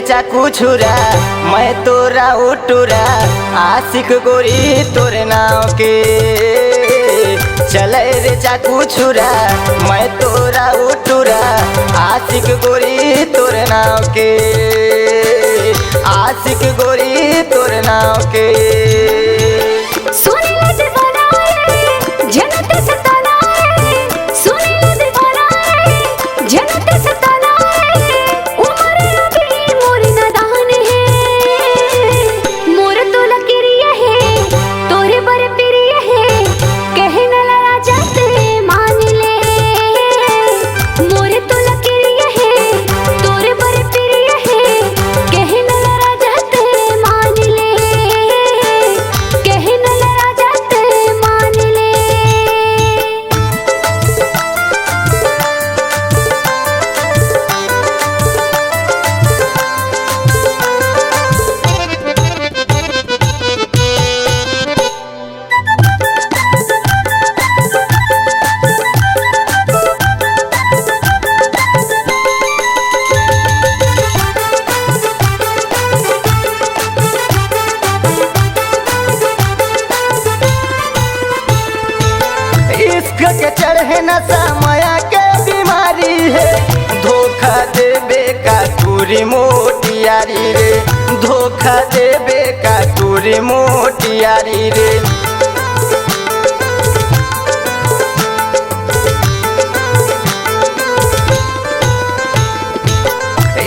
चाकू छुरा मैं तोरा उटुरा आशिक गोरी तोर नाव के। चले रे चाकू छुरा मैं तोरा उटुरा आशिक गोरी तोर नाव के। आशिक गोरी तोर नाव के। के चढ़े नशा माया के बीमारी है। धोखा देबे का टूरी मोटियारी रे। धोखा देबे का टूरी मोटियारी रे।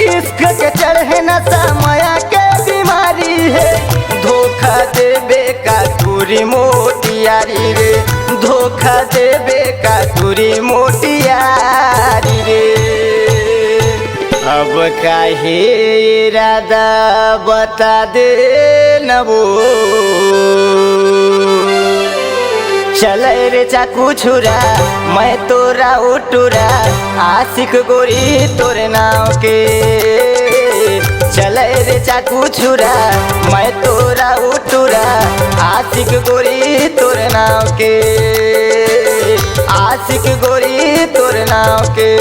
इश्क के चढ़े नशा माया के बीमारी है। धोखा देबे का टूरी मोटियारी रे। धोखा देबे का टूरी मोटियारी रे। अब काहे इरादा बता दे न वो। चले रे चाकू छुरा मैं तोरा उटुरा आशिक गोरी तोर नाव के। चले रे चाकू छुरा मैं तोरा उटुरा आशिक गोरी तोर नाव के। आशिक गोरी तोर नाव के।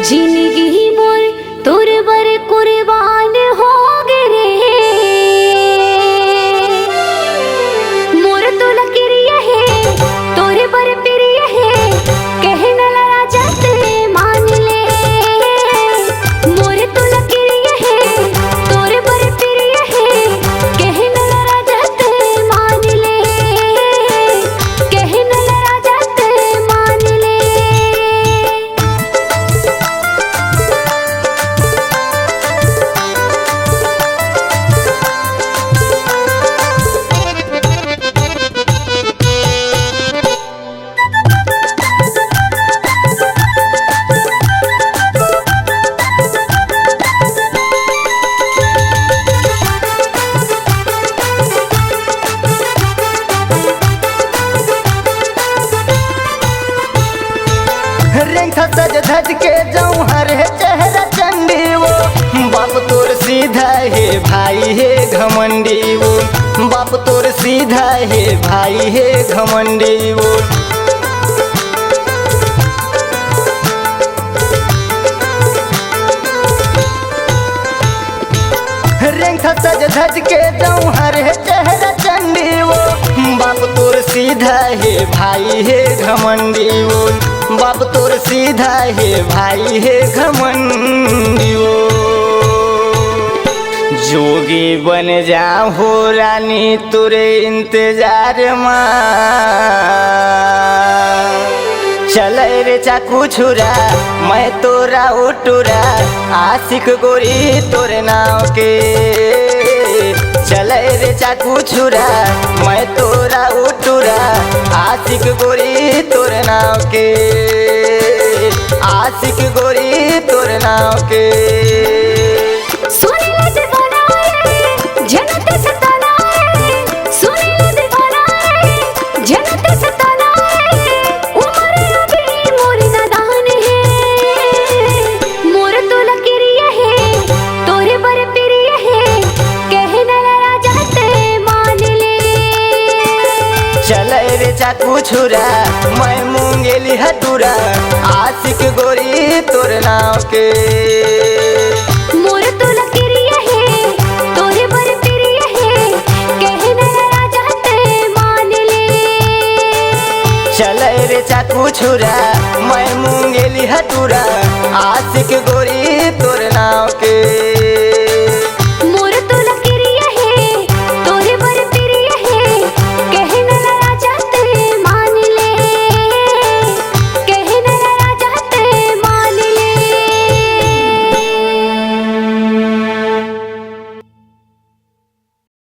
जिंदगी मोर तोर बर कुर्बान हो गे रे। मोर तो लकीरिया है तोरे बर प्रिय है। कहना लड़ा जाते मान ले। मोर तो लकीरिया है तोरे बर प्रिय है। कहना लड़ा जाते मान ले। कहना लड़ा जाते मान ले। सज धज के जाऊं हर चेहरा चंडी वो। बाप तोर सीधा है भाई है घमंडी वो। बाप तोर सीधा है भाई है घमंडी वो। सज धज के जाऊं हर चेहरा चंडी वो। बाप तोर सीधा है भाई है घमंडी वो। बाप तोर सीधा है भाई है घमंडियो। जोगी बन जा हो रानी तुरे इंतजार माँ, चल रे चाकू छुरा मैं तोरा उटुरा, आशिक गोरी तोरे नाव के। चल रे चाकू छुरा मैं तोरा उटुरा, आशिक गोरी तोरे नाव के, आशिक गोरी तोरे नाव के। चल रे चाकू छुरा मैं मूंगेली हटूरा, आशिक गोरी तोर नाव के। मोर तो लकीरिया है तोरे बर प्रिय है, कहना राजा ते मान ले। चल रे चाकू छुरा मैं मूंगेली हटूरा, आशिक गोरी